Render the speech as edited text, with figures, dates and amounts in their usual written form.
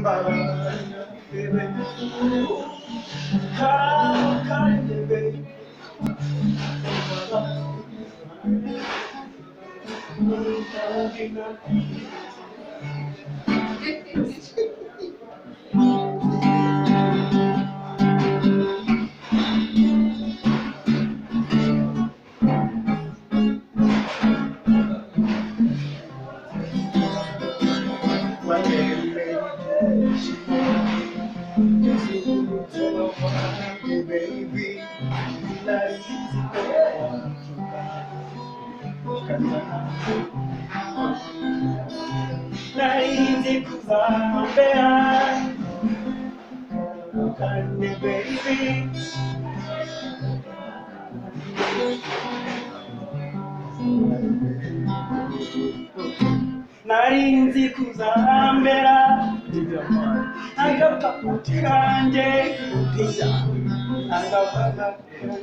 baby. Come, baby. Narinzi kuzambera kandi baby narinzi kuzambera agapapuro kanjye agapapuro